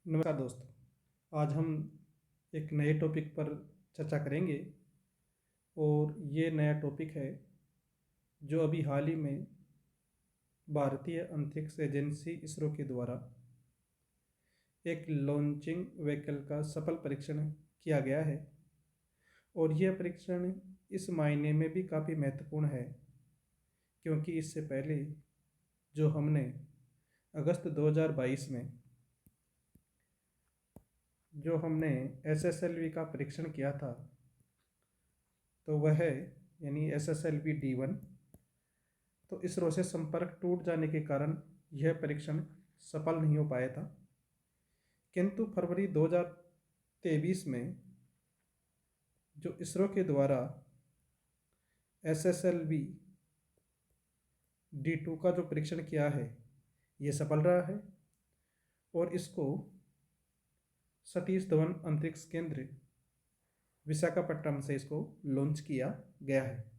नमस्कार दोस्तों। आज हम एक नए टॉपिक पर चर्चा करेंगे और ये नया टॉपिक है जो अभी हाल ही में भारतीय अंतरिक्ष एजेंसी इसरो के द्वारा एक लॉन्चिंग व्हीकल का सफल परीक्षण किया गया है। और यह परीक्षण इस मायने में भी काफ़ी महत्वपूर्ण है क्योंकि इससे पहले जो हमने अगस्त 2022 में जो हमने SSLV का परीक्षण किया था, तो वह यानी SSLV D1, तो इसरो से संपर्क टूट जाने के कारण यह परीक्षण सफल नहीं हो पाया था। किंतु फरवरी 2023 में जो इसरो के द्वारा SSLV D2 का जो परीक्षण किया है ये सफल रहा है और इसको सतीश धवन अंतरिक्ष केंद्र विशाखापट्टनम से इसको लॉन्च किया गया है।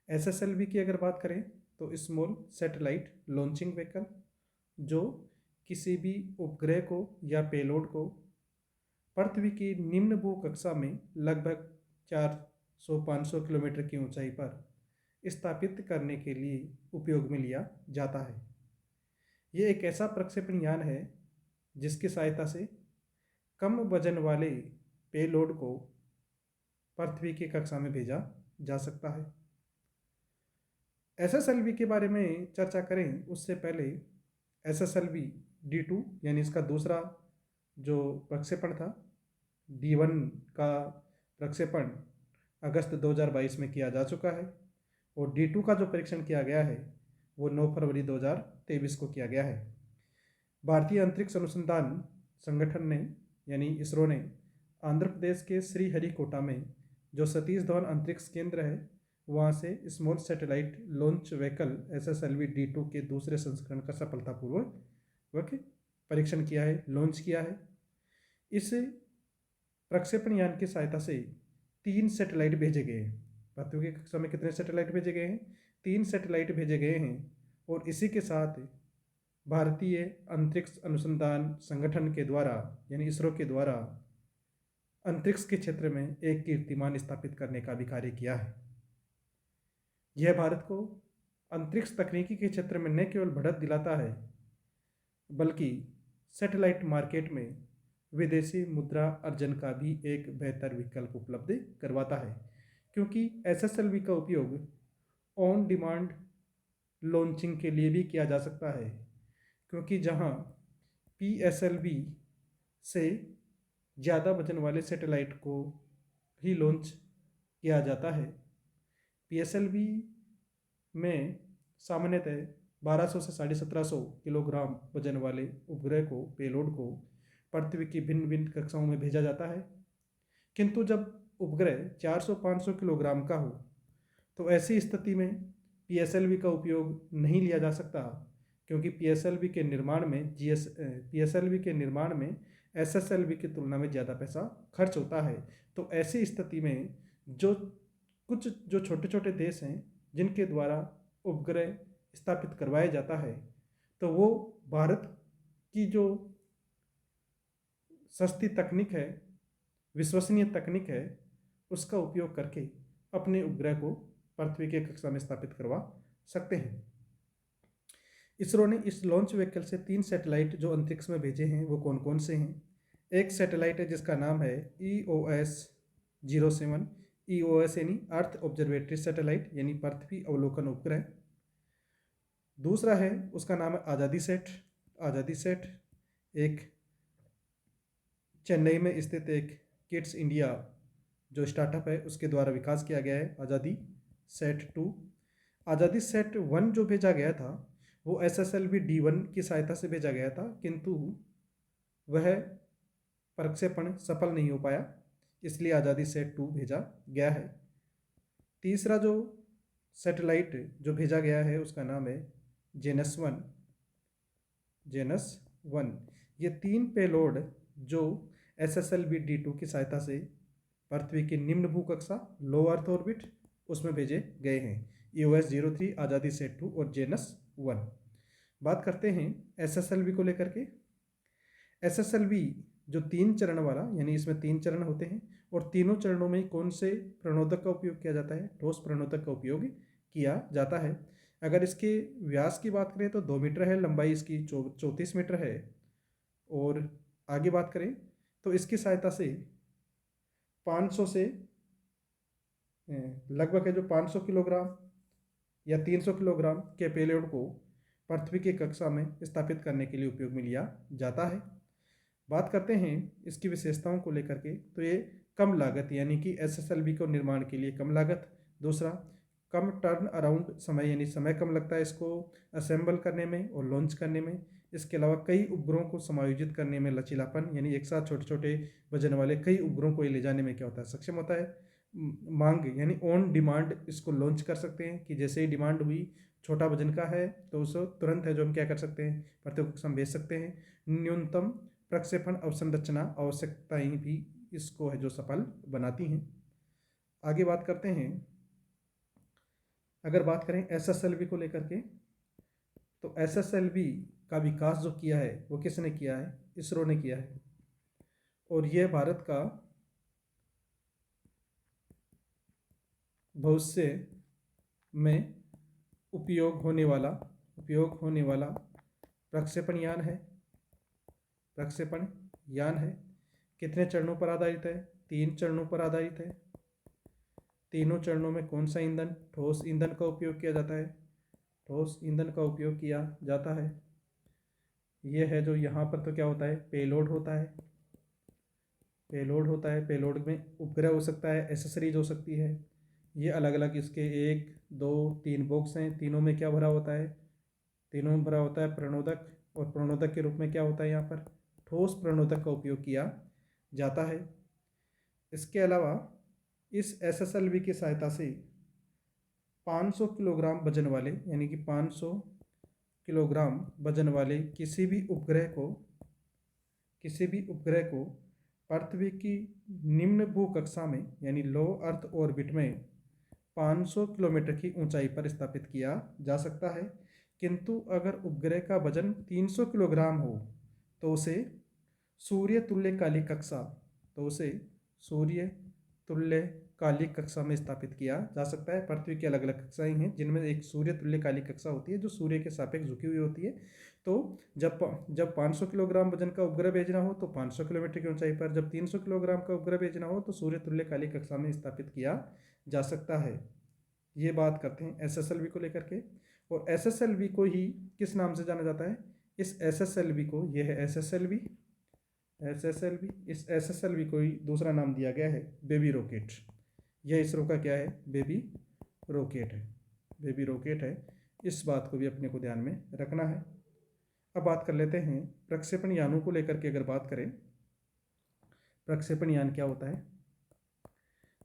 SSLV की अगर बात करें तो स्मॉल सैटेलाइट लॉन्चिंग व्हीकल, जो किसी भी उपग्रह को या पेलोड को पृथ्वी की निम्न भू कक्षा में लगभग 400-500 किलोमीटर की ऊंचाई पर स्थापित करने के लिए उपयोग में लिया जाता है। ये एक ऐसा प्रक्षेपण यान है जिसकी सहायता से कम वजन वाले पेलोड को पृथ्वी की कक्षा में भेजा जा सकता है। SSLV के बारे में चर्चा करें उससे पहले SSLV D2 यानी इसका दूसरा जो प्रक्षेपण था, D1 का प्रक्षेपण अगस्त 2022 में किया जा चुका है और D2 का जो परीक्षण किया गया है वो 9 फरवरी 2023 को किया गया है। भारतीय अंतरिक्ष अनुसंधान संगठन ने यानी इसरो ने आंध्र प्रदेश के श्रीहरिकोटा में जो सतीश धवन अंतरिक्ष केंद्र है वहाँ से small satellite launch vehicle SSLV D2 के दूसरे संस्करण का सफलतापूर्वक परीक्षण किया है, लॉन्च किया है। इस प्रक्षेपण यान की सहायता से 3 सैटेलाइट भेजे गए हैं। पृथ्वी की कक्षा में कितने सैटेलाइट भेजे गए हैं? 3 सैटेलाइट भेजे गए हैं और इसी के साथ भारतीय अंतरिक्ष अनुसंधान संगठन के द्वारा यानी इसरो के द्वारा अंतरिक्ष के क्षेत्र में एक कीर्तिमान स्थापित करने का भी कार्य किया है। यह भारत को अंतरिक्ष तकनीकी के क्षेत्र में न केवल बढ़त दिलाता है बल्कि सैटेलाइट मार्केट में विदेशी मुद्रा अर्जन का भी एक बेहतर विकल्प उपलब्ध करवाता है, क्योंकि SSLV का उपयोग ऑन डिमांड लॉन्चिंग के लिए भी किया जा सकता है। क्योंकि जहां PSLV से ज़्यादा वजन वाले सैटेलाइट को ही लॉन्च किया जाता है, PSLV में सामान्यतः 1200 से 1750 किलोग्राम वजन वाले उपग्रह को पेलोड को पृथ्वी की भिन्न भिन्न कक्षाओं में भेजा जाता है। किंतु जब उपग्रह 400-500 किलोग्राम का हो तो ऐसी स्थिति में PSLV का उपयोग नहीं लिया जा सकता, क्योंकि PSLV के निर्माण में SSLV की तुलना में ज़्यादा पैसा खर्च होता है। तो ऐसी स्थिति में जो छोटे छोटे देश हैं जिनके द्वारा उपग्रह स्थापित करवाया जाता है, तो वो भारत की जो सस्ती तकनीक है, विश्वसनीय तकनीक है, उसका उपयोग करके अपने उपग्रह को पृथ्वी की कक्षा में स्थापित करवा सकते हैं। इसरो ने इस लॉन्च व्हीकल से 3 सैटेलाइट जो अंतरिक्ष में भेजे हैं वो कौन कौन से हैं? एक सैटेलाइट है जिसका नाम है EOS-07, EOS यानी अर्थ ऑब्जर्वेटरी सैटेलाइट यानी पृथ्वी अवलोकन उपग्रह। दूसरा है उसका नाम है आज़ादी सेट एक चेन्नई में स्थित एक किड्स इंडिया जो स्टार्टअप है उसके द्वारा विकास किया गया है। आज़ादी सेट 1 जो भेजा गया था वो SSLV D1 की सहायता से भेजा गया था, किंतु वह प्रक्षेपण सफल नहीं हो पाया, इसलिए आज़ादी सेट 2 भेजा गया है। तीसरा जो सैटेलाइट जो भेजा गया है उसका नाम है जेनस 1। ये 3 पेलोड जो SSLV D2 की सहायता से पृथ्वी की निम्न भूकक्षा लो अर्थ ऑर्बिट उसमें भेजे गए हैं। EOS-03, आज़ादी सेट 2 और जेनस 1। बात करते हैं SSLV को लेकर के। SSLV जो 3 चरण वाला, यानी इसमें 3 चरण होते हैं और तीनों चरणों में कौन से प्रणोदक का उपयोग किया जाता है? ठोस प्रणोदक का उपयोग किया जाता है। अगर इसके व्यास की बात करें तो 2 मीटर है, लंबाई इसकी 34 मीटर है। और आगे बात करें तो इसकी सहायता से 500 से लगभग है जो 500 किलोग्राम या 300 किलोग्राम के पेलोड को पृथ्वी की कक्षा में स्थापित करने के लिए उपयोग में लिया जाता है। बात करते हैं इसकी विशेषताओं को लेकर के, तो ये कम लागत, यानी कि SSLV को निर्माण के लिए कम लागत। दूसरा, कम टर्न अराउंड समय, यानी समय कम लगता है इसको असेंबल करने में और लॉन्च करने में। इसके अलावा कई उपग्रहों को समायोजित करने में लचीलापन, यानी एक साथ छोटे छोटे वजन वाले कई उपग्रहों को ले जाने में क्या होता है? सक्षम होता है। मांग, यानी ऑन डिमांड इसको लॉन्च कर सकते हैं कि जैसे ही डिमांड हुई, छोटा वजन का है तो उसे तुरंत है जो हम क्या कर सकते हैं? पृथ्वी कक्षा में भेज सकते हैं। न्यूनतम प्रक्षेपण अवसंरचना आवश्यकताएं भी इसको है जो सफल बनाती हैं। आगे बात करते हैं, अगर बात करें SSLV को लेकर के, तो SSLV का विकास जो किया है वो किसने किया है? इसरो ने किया है। और यह भारत का भविष्य में उपयोग होने वाला प्रक्षेपण यान है। कितने चरणों पर आधारित है? 3 चरणों पर आधारित है। तीनों चरणों में कौन सा ईंधन? ठोस ईंधन का उपयोग किया जाता है। ठोस ईंधन का उपयोग किया जाता है। यह है जो यहाँ पर तो क्या होता है? पेलोड होता है। पेलोड में उपग्रह हो सकता है, एसेसरीज हो सकती है। ये अलग अलग इसके 1, 2, 3 बॉक्स हैं। तीनों में क्या भरा होता है? तीनों में भरा होता है प्रणोदक, और प्रणोदक के रूप में क्या होता है? यहाँ पर ठोस प्रणोदक का उपयोग किया जाता है। इसके अलावा इस SSLV की सहायता से 500 किलोग्राम वजन वाले, यानी कि 500 किलोग्राम वजन वाले किसी भी उपग्रह को पृथ्वी की निम्न भूकक्षा में, यानी लो अर्थ ऑर्बिट में 500 किलोमीटर की ऊंचाई पर स्थापित किया जा सकता है। किंतु अगर उपग्रह का वजन 300 किलोग्राम हो तो उसे सूर्य तुल्यकालिक कक्षा में स्थापित किया जा सकता है। पृथ्वी की अलग अलग कक्षाएं हैं जिनमें एक सूर्य तुल्यकालिक कक्षा होती है जो सूर्य के सापेक्ष झुकी हुई होती है। तो जब 500 किलोग्राम वजन का उपग्रह भेजना हो तो 500 किलोमीटर की ऊंचाई पर, जब 300 किलोग्राम का उपग्रह भेजना हो तो सूर्य तुल्यकालिक कक्षा में स्थापित किया जा सकता है। ये बात करते हैं SSLV को लेकर के। और SSLV को ही किस नाम से जाना जाता है? इस SSLV को, यह है SSLV, इस SSLV को ही दूसरा नाम दिया गया है बेबी रॉकेट। यह इसरो का क्या है? बेबी रॉकेट है। इस बात को भी अपने को ध्यान में रखना है। अब बात कर लेते हैं प्रक्षेपण यानों को लेकर के। अगर बात करें प्रक्षेपण यान क्या होता है,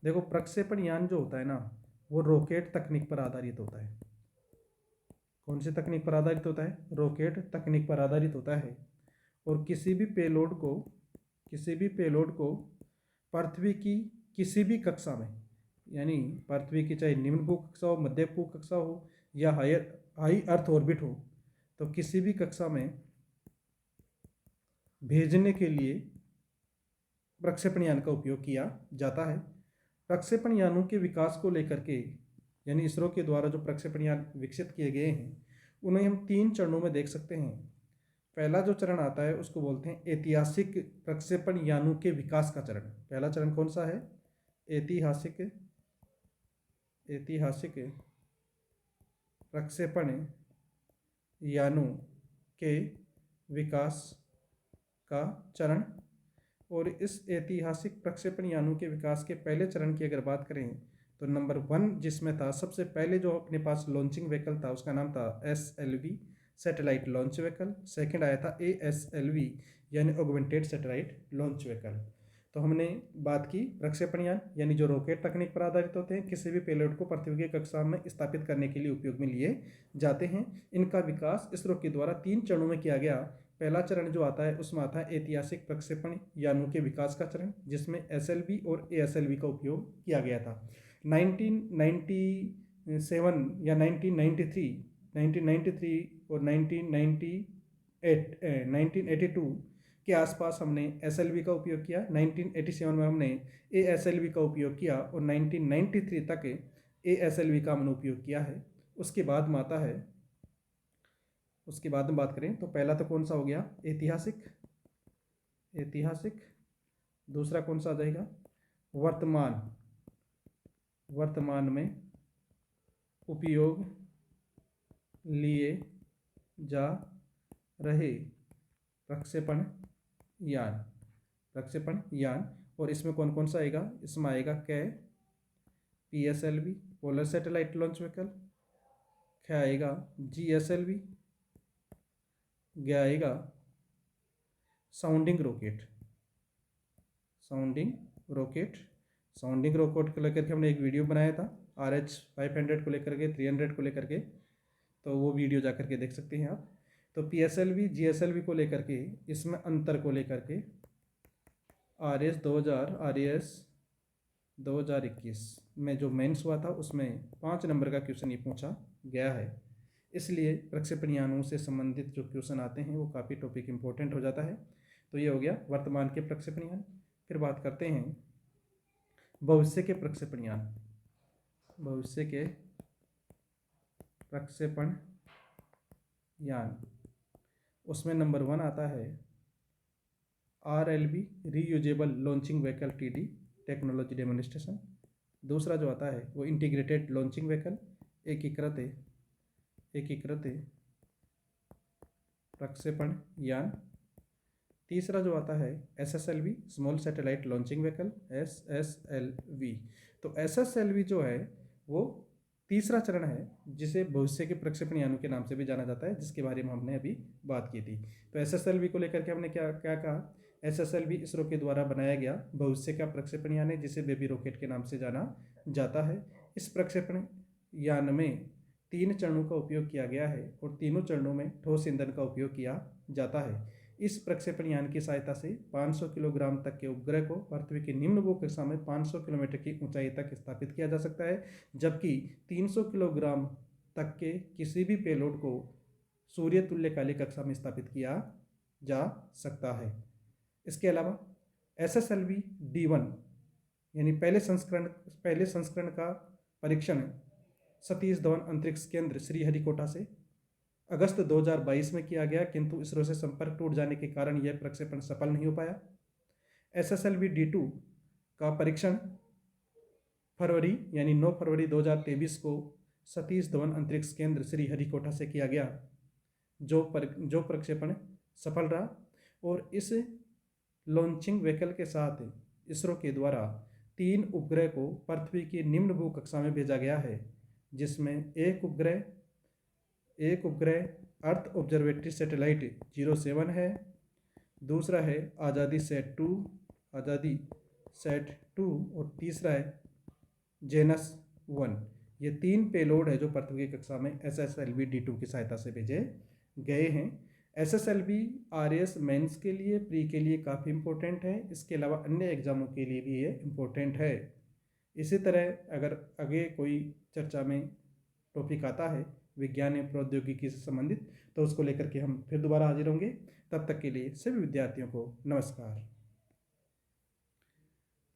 देखो प्रक्षेपण यान जो होता है ना, वो रॉकेट तकनीक पर आधारित होता है। कौन सी तकनीक पर आधारित होता है? रॉकेट तकनीक पर आधारित होता है। और किसी भी पेलोड को पृथ्वी की किसी भी कक्षा में, यानी पृथ्वी की चाहे निम्न भू कक्षा हो, मध्य भू कक्षा हो या हाई अर्थ ऑर्बिट हो, तो किसी भी कक्षा में भेजने के लिए प्रक्षेपण यान का उपयोग किया जाता है। प्रक्षेपण यानों के विकास को लेकर के, यानी इसरो के द्वारा जो प्रक्षेपण यान विकसित किए गए हैं उन्हें हम 3 चरणों में देख सकते हैं। पहला जो चरण आता है उसको बोलते हैं ऐतिहासिक प्रक्षेपण यानों के विकास का चरण। पहला चरण कौन सा है? ऐतिहासिक प्रक्षेपण यानों के विकास का चरण। और इस ऐतिहासिक प्रक्षेपण यानों के विकास के पहले चरण की अगर बात करें तो नंबर 1 जिसमें था, सबसे पहले जो अपने पास लॉन्चिंग व्हीकल था उसका नाम था SLV, satellite launch vehicle. Second आया था ASLV, यानी ऑगमेंटेड सैटेलाइट लॉन्च व्हीकल। तो हमने बात की प्रक्षेपण यान, यानी जो रॉकेट तकनीक पर आधारित होते हैं, किसी भी पेलोड को पृथ्वी की कक्षा में स्थापित करने के लिए उपयोग में लिए जाते हैं। इनका विकास इसरो के द्वारा 3 चरणों में किया गया। पहला चरण जो आता है उसमें आता है ऐतिहासिक प्रक्षेपण यानों के विकास का चरण, जिसमें SLV और ASLV का उपयोग किया गया था। 1997 या 1993 और 1982 के आसपास हमने SLV का उपयोग किया। 1987 में हमने ASLV का उपयोग किया और 1993 तक ASLV का हमने उपयोग किया है। उसके बाद में आता है, उसके बाद में बात करें तो पहला तो कौन सा हो गया, ऐतिहासिक। ऐतिहासिक। दूसरा कौन सा आ जाएगा, वर्तमान। वर्तमान में उपयोग लिए जा रहे प्रक्षेपण यान। प्रक्षेपण यान। और इसमें कौन कौन सा आएगा, इसमें आएगा कै PSLV polar satellite launch vehicle, क्या आएगा GSLV, क्या आएगा sounding rocket. Sounding rocket. Sounding rocket को लेकर के हमने एक वीडियो बनाया था RH-500 को लेकर के, 300 को लेकर के, तो वो वीडियो जा करके देख सकते हैं आप। तो PSLV GSLV को लेकर के, इसमें अंतर को लेकर के RS 2021 में जो मेंस हुआ था उसमें 5 नंबर का क्वेश्चन ये पूछा गया है। इसलिए प्रक्षेपण यानों से संबंधित जो क्वेश्चन आते हैं वो काफ़ी टॉपिक इंपॉर्टेंट हो जाता है। तो ये हो गया वर्तमान के प्रक्षेपण यान। फिर बात करते हैं भविष्य के प्रक्षेपण यान। भविष्य के प्रक्षेपण यान, उसमें नंबर 1 आता है RLV reusable launching vehicle TD technology demonstration. दूसरा जो आता है वो इंटीग्रेटेड लॉन्चिंग व्हीकल, एकीकृत प्रक्षेपण यान। तीसरा जो आता है SSLV small satellite launching vehicle, SSLV। तो SSLV जो है वो तीसरा चरण है जिसे भविष्य के प्रक्षेपण यानों के नाम से भी जाना जाता है, जिसके बारे में हमने अभी बात की थी। तो SSLV को लेकर के हमने क्या क्या कहा, SSLV इसरो के द्वारा बनाया गया भविष्य का प्रक्षेपण यान है जिसे बेबी रॉकेट के नाम से जाना जाता है। इस प्रक्षेपण यान में 3 चरणों का उपयोग किया गया है और तीनों चरणों में ठोस ईंधन का उपयोग किया जाता है। इस प्रक्षेपण यान की सहायता से 500 किलोग्राम तक के उपग्रह को पृथ्वी की निम्न भू कक्षा में 500 किलोमीटर की ऊंचाई तक स्थापित किया जा सकता है, जबकि 300 किलोग्राम तक के किसी भी पेलोड को सूर्य तुल्यकालिक कक्षा में स्थापित किया जा सकता है। इसके अलावा SSLV D1 यानी पहले संस्करण का परीक्षण सतीश धवन अंतरिक्ष केंद्र श्रीहरिकोटा से अगस्त 2022 में किया गया, किंतु इसरो से संपर्क टूट जाने के कारण यह प्रक्षेपण सफल नहीं हो पाया। SSLV D2 का परीक्षण फरवरी यानी 9 फरवरी 2023 को सतीश धवन अंतरिक्ष केंद्र श्रीहरिकोटा से किया गया, जो प्रक्षेपण सफल रहा। और इस लॉन्चिंग व्हीकल के साथ इसरो के द्वारा 3 उपग्रह को पृथ्वी की निम्न भू कक्षा में भेजा गया है, जिसमें एक उपग्रह अर्थ ऑब्जर्वेटरी सैटेलाइट 07 है, दूसरा है आज़ादी सेट 2 और तीसरा है जेनस 1। ये 3 पेलोड है जो पृथ्वी की कक्षा में SSLV D2 की सहायता से भेजे गए हैं। SSLV RAS मेंस के लिए, प्री के लिए काफ़ी इम्पोर्टेंट है। इसके अलावा अन्य एग्जामों के लिए भी ये इम्पोर्टेंट है। इसी तरह अगर आगे कोई चर्चा में टॉपिक आता है विज्ञान एवं प्रौद्योगिकी से संबंधित, तो उसको लेकर के हम फिर दोबारा हाजिर होंगे। तब तक के लिए सभी विद्यार्थियों को नमस्कार।